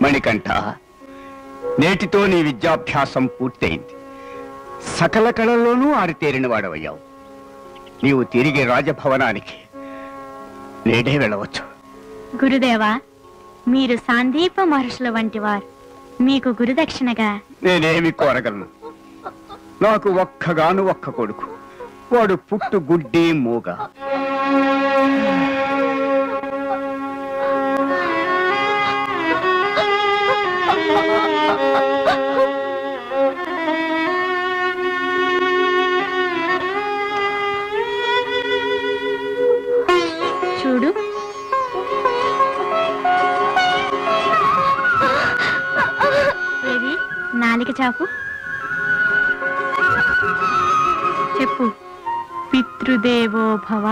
మణికంఠ, నేటితో నీ విద్యాభ్యాసం పూర్తయింది. సకల కళల్లోనూ ఆరితేరిన వాడవయ్యావు. నీవు తిరిగి రాజభవనానికి నేడే వెళ్ళవచ్చు. గురుదేవా, మీరు సాందీప మహర్షుల వంటి వారు. మీకు గురుదక్షిణగా నేనేమి కోరగలను? నాకు ఒక్కగాను ఒక్క కొడుకు. వాడు పుట్టు గుడ్డి మూగ. చూడు, ఏది నాలిక చాపు. చెప్పు. పితృదేవో భవ.